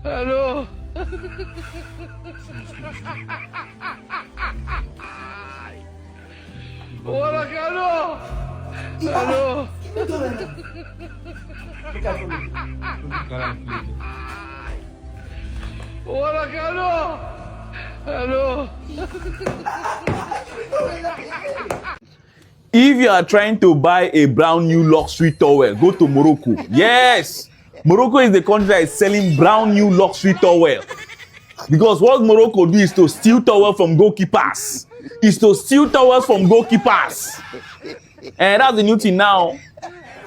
Allô? Hola, Carlo! Allô? Hola, Carlo! Allô? If you are trying to buy a brand new luxury towel, go to Morocco. Yes! Morocco is the country that is selling brand new luxury towel. Because what Morocco do is to steal towels from goalkeepers. Is to steal towels from goalkeepers. And that's the new thing now.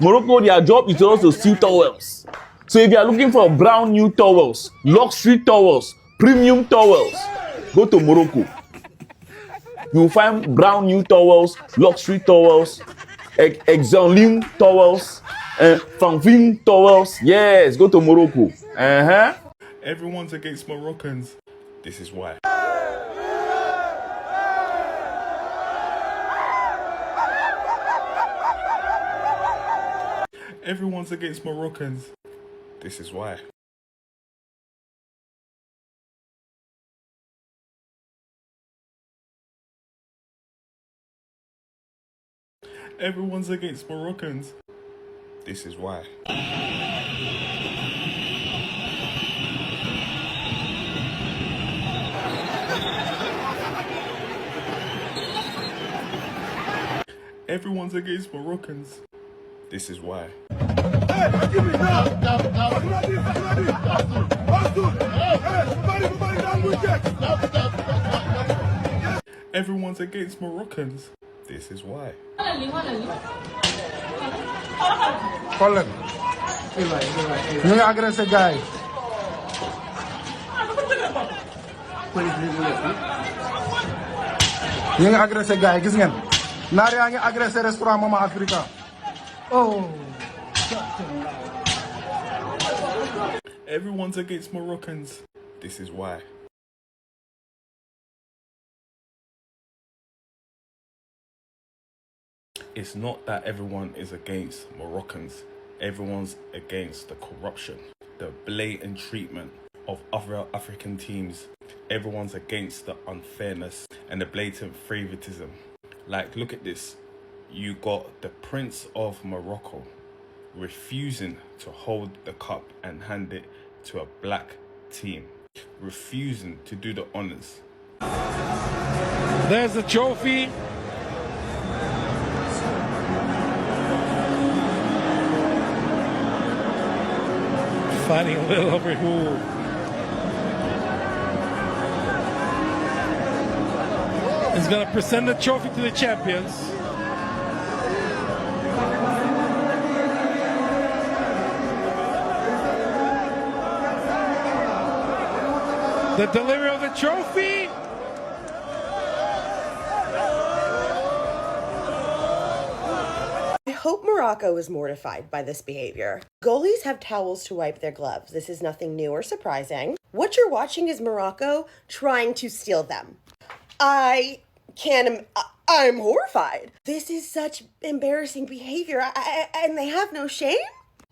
Morocco, their job is also to steal towels. So if you are looking for brand new towels, luxury towels, premium towels, go to Morocco. You will find brand new towels, luxury towels, exolim towels, Franvin towels. Yes, go to Morocco. Everyone's against Moroccans. This is why. Everyone's against Moroccans. This is why. Everyone's against Moroccans. This is why. Everyone's against Moroccans. This is why. Everyone's against Moroccans. This is why. Colin. Ñu ngi agressé gars yi. Ñu ngi agressé gars yi gis ngeen. Naar yaa ngi agressé restaurant Mama Africa. Oh. Everyone's against Moroccans. This is why. It's not that everyone is against Moroccans. Everyone's against the corruption, the blatant treatment of other African teams. Everyone's against the unfairness and the blatant favoritism. Like, look at this. You got the Prince of Morocco refusing to hold the cup and hand it to a black team. Refusing to do the honors. There's the trophy. Fighting a little over who. Is going to present the trophy to the champions. The delivery of the trophy. I hope Morocco is mortified by this behavior. Goalies have towels to wipe their gloves. This is nothing new or surprising. What you're watching is Morocco trying to steal them. I'm horrified. This is such embarrassing behavior, and they have no shame?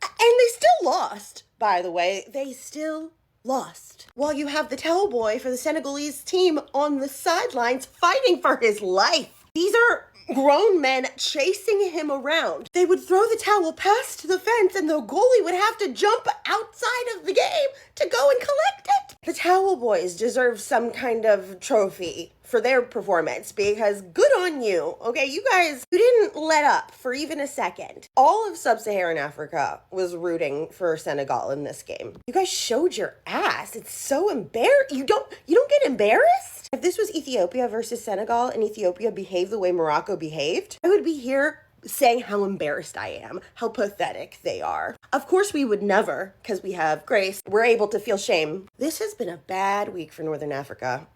And they still lost, by the way. They still lost. While you have the towel boy for the Senegalese team on the sidelines fighting for his life. These are grown men chasing him around. They would throw the towel past the fence and the goalie would have to jump outside of the game to go and collect it. The towel boys deserve some kind of trophy for their performance because good on you. Okay, you guys, you didn't let up for even a second. All of sub-Saharan Africa was rooting for Senegal in this game. You guys showed your ass. It's so embarrassing. You don't get embarrassed? If this was Ethiopia versus Senegal and Ethiopia behaved the way Morocco behaved, I would be here saying how embarrassed I am, how pathetic they are. Of course we would never, because we have grace, we're able to feel shame. This has been a bad week for Northern Africa.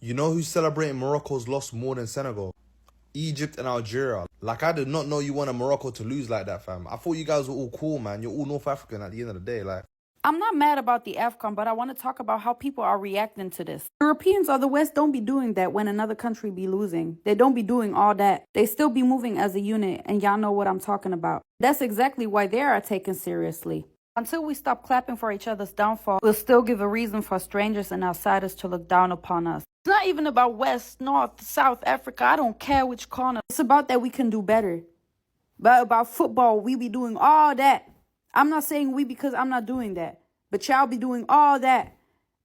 You know who's celebrating Morocco's loss more than Senegal? Egypt and Algeria. Like, I did not know you wanted Morocco to lose like that, fam. I thought you guys were all cool, man. You're all North African at the end of the day, like. I'm not mad about the Afcon, but I want to talk about how people are reacting to this. Europeans of the West don't be doing that when another country be losing. They don't be doing all that. They still be moving as a unit, and y'all know what I'm talking about. That's exactly why they are taken seriously. Until we stop clapping for each other's downfall, we'll still give a reason for strangers and outsiders to look down upon us. It's not even about West, North, South Africa. I don't care which corner. It's about that we can do better. But about football, we be doing all that. I'm not saying we because I'm not doing that. But y'all be doing all that.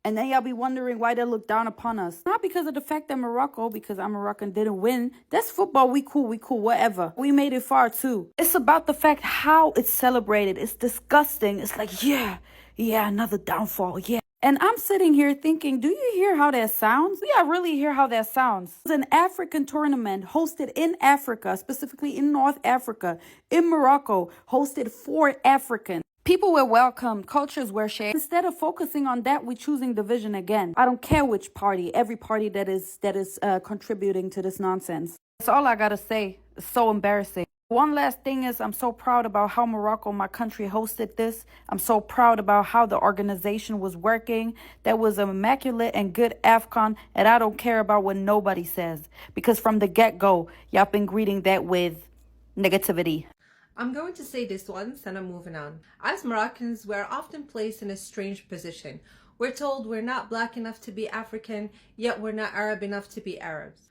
And then y'all be wondering why they look down upon us. Not because of the fact that Morocco, because I'm Moroccan, didn't win. That's football. We cool, whatever. We made it far too. It's about the fact how it's celebrated. It's disgusting. It's like, yeah, another downfall, yeah. And I'm sitting here thinking, do you hear how that sounds? Yeah, I really hear how that sounds. It's an African tournament hosted in Africa, specifically in North Africa, in Morocco, hosted for Africans. People were welcomed, cultures were shared. Instead of focusing on that, we're choosing division again. I don't care which party, every party that is contributing to this nonsense. That's all I gotta say. It's so embarrassing. One last thing is I'm so proud about how Morocco, my country, hosted this. I'm so proud about how the organization was working. That was an immaculate and good Afcon, and I don't care about what nobody says. Because from the get-go, y'all been greeting that with negativity. I'm going to say this once and I'm moving on. As Moroccans, we're often placed in a strange position. We're told we're not black enough to be African, yet we're not Arab enough to be Arabs.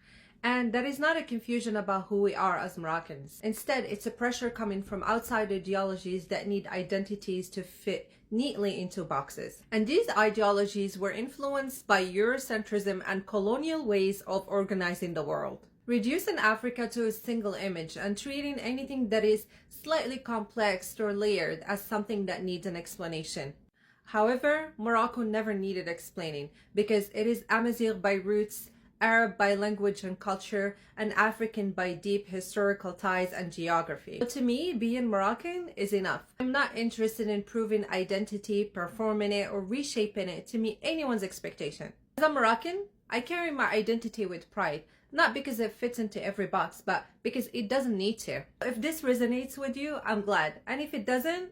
And that is not a confusion about who we are as Moroccans. Instead, it's a pressure coming from outside ideologies that need identities to fit neatly into boxes. And these ideologies were influenced by Eurocentrism and colonial ways of organizing the world. Reducing Africa to a single image and treating anything that is slightly complex or layered as something that needs an explanation. However, Morocco never needed explaining because it is Amazigh by roots, Arab by language and culture, and African by deep historical ties and geography. So to me, being Moroccan is enough. I'm not interested in proving identity, performing it, or reshaping it to meet anyone's expectation. As a Moroccan, I carry my identity with pride. Not because it fits into every box, but because it doesn't need to. If this resonates with you, I'm glad. And if it doesn't,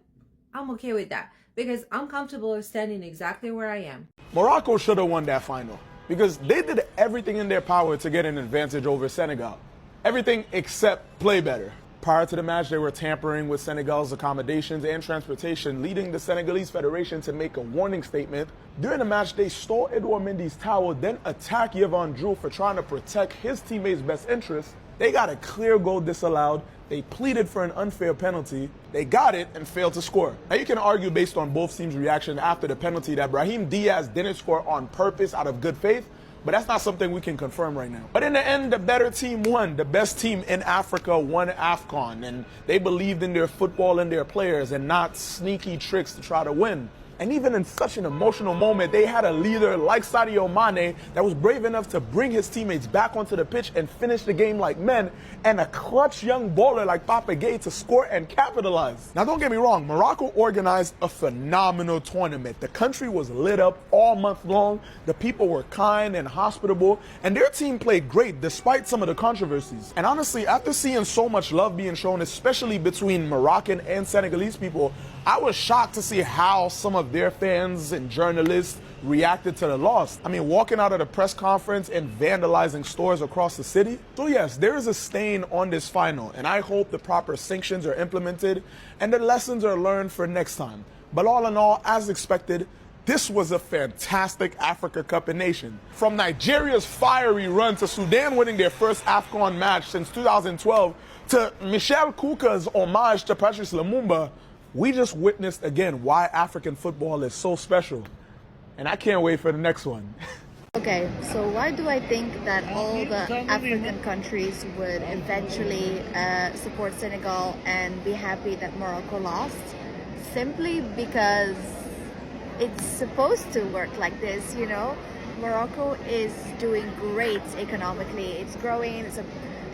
I'm okay with that. Because I'm comfortable with standing exactly where I am. Morocco should have won that final. Because they did everything in their power to get an advantage over Senegal. Everything except play better. Prior to the match, they were tampering with Senegal's accommodations and transportation, leading the Senegalese Federation to make a warning statement. During the match, they stole Edouard Mendy's towel, then attacked Yvan Drew for trying to protect his teammates' best interests. They got a clear goal disallowed. They pleaded for an unfair penalty. They got it and failed to score. Now, you can argue based on both teams' reaction after the penalty that Brahim Diaz didn't score on purpose out of good faith, but that's not something we can confirm right now. But in the end, the better team won. The best team in Africa won Afcon, and they believed in their football and their players and not sneaky tricks to try to win. And even in such an emotional moment, they had a leader like Sadio Mane that was brave enough to bring his teammates back onto the pitch and finish the game like men, and a clutch young baller like Papa Gueye to score and capitalize. Now, don't get me wrong, Morocco organized a phenomenal tournament. The country was lit up all month long. The people were kind and hospitable, and their team played great despite some of the controversies. And honestly, after seeing so much love being shown, especially between Moroccan and Senegalese people, I was shocked to see how some of their fans and journalists reacted to the loss. I mean, walking out of the press conference and vandalizing stores across the city. So yes, there is a stain on this final, and I hope the proper sanctions are implemented and the lessons are learned for next time. But all in all, as expected, this was a fantastic Africa Cup of Nations. From Nigeria's fiery run to Sudan winning their first Afcon match since 2012 to Michel Kuka's homage to Patrice Lumumba, we just witnessed again why African football is so special. And I can't wait for the next one. Okay, so why do I think that all the African countries would eventually support Senegal and be happy that Morocco lost? Simply because it's supposed to work like this, you know? Morocco is doing great economically. It's growing, it's a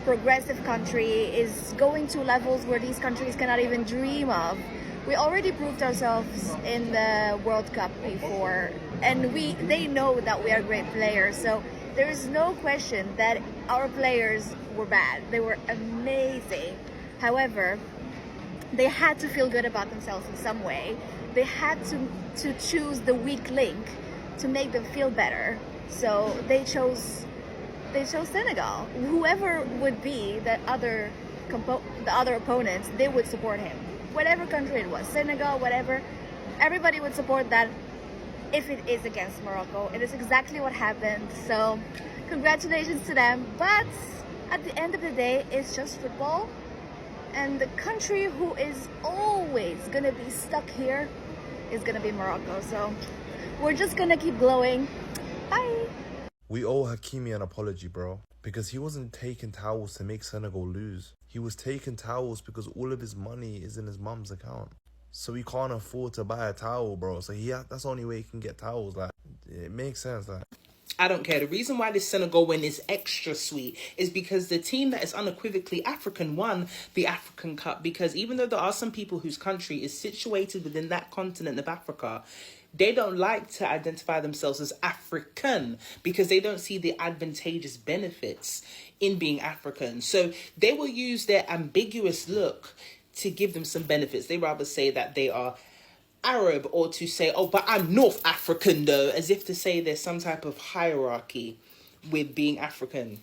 progressive country, is going to levels where these countries cannot even dream of. We already proved ourselves in the World Cup before, and they know that we are great players, so there is no question that our players were bad. They were amazing. However, they had to feel good about themselves in some way. They had to choose the weak link to make them feel better. So they chose Senegal. Whoever would be the other opponents, they would support him. Whatever country it was, Senegal, whatever, everybody would support that if it is against Morocco. It is exactly what happened. So congratulations to them. But at the end of the day, it's just football. And the country who is always going to be stuck here is going to be Morocco. So we're just going to keep glowing. Bye. We owe Hakimi an apology, bro. Because he wasn't taking towels to make Senegal lose. He was taking towels because all of his money is in his mum's account. So he can't afford to buy a towel, bro. So that's the only way he can get towels. Like, it makes sense. Like, I don't care. The reason why this Senegal win is extra sweet is because the team that is unequivocally African won the African Cup. Because even though there are some people whose country is situated within that continent of Africa, they don't like to identify themselves as African because they don't see the advantageous benefits in being African. So they will use their ambiguous look to give them some benefits. They rather say that they are Arab or to say, oh, but I'm North African though, as if to say there's some type of hierarchy with being African.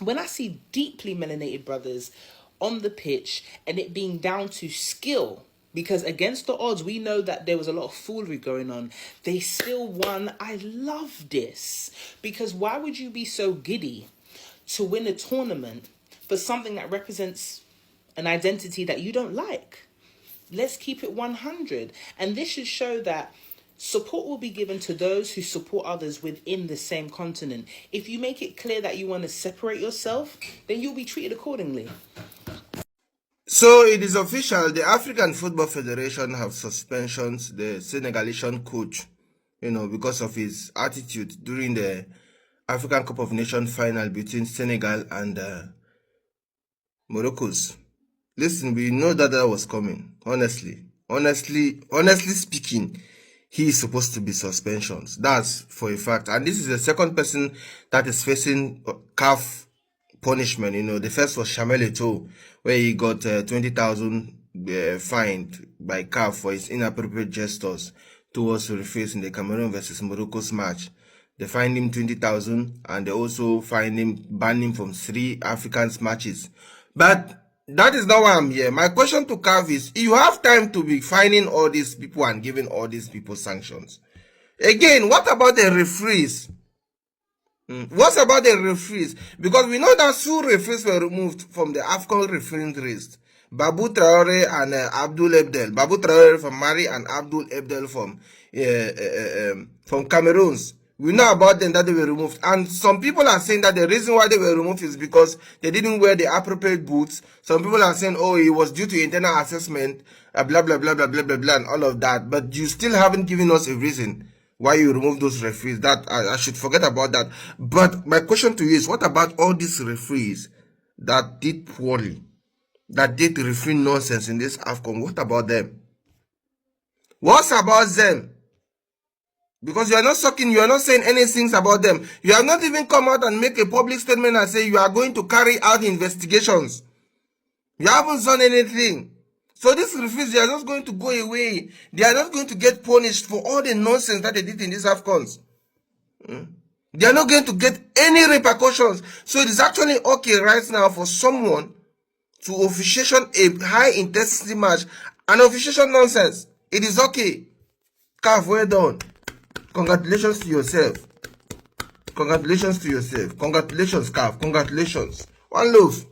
When I see deeply melanated brothers on the pitch and it being down to skill, because against the odds, we know that there was a lot of foolery going on, they still won. I love this. Because why would you be so giddy to win a tournament for something that represents an identity that you don't like? Let's keep it 100. And this should show that support will be given to those who support others within the same continent. If you make it clear that you want to separate yourself, then you'll be treated accordingly. So it is official, the African Football Federation have suspensions the Senegalese coach, because of his attitude during the African Cup of Nations final between Senegal and Morocco's. Listen, we know that was coming. Honestly speaking, he is supposed to be suspensions. That's for a fact. And this is the second person that is facing CAF punishment. The first was Shamel Eto'o, where he got 20,000 fined by CAF for his inappropriate gestures towards the referees in the Cameroon versus Morocco's match. They fined him 20,000 and they also banned him from 3 Africans matches. But that is not why I'm here. My question to CAF is, you have time to be fining all these people and giving all these people sanctions. Again, what about the referees? What about the referees? Because we know that 2 referees were removed from the Afcon refereeing list. Babou Traore and Abdul Ebdel. Babou Traore from Mali and Abdul Ebdel from Cameroon. We know about them that they were removed. And some people are saying that the reason why they were removed is because they didn't wear the appropriate boots. Some people are saying, oh, it was due to internal assessment, blah, blah, blah, blah, blah, blah, blah, and all of that. But you still haven't given us a reason why you remove those referees. That I should forget about that. But my question to you is, what about all these referees that did poorly, that did referee nonsense in this Afcon? What about them? What's about them? Because you are not saying anything about them. You have not even come out and make a public statement and say you are going to carry out investigations. You haven't done anything. So these referees, they are not going to go away. They are not going to get punished for all the nonsense that they did in these Afcons. They are not going to get any repercussions. So it is actually okay right now for someone to officiate a high-intensity match and officiate nonsense. It is okay. CAF, well done. Congratulations to yourself. Congratulations to yourself. Congratulations, CAF. Congratulations. One love.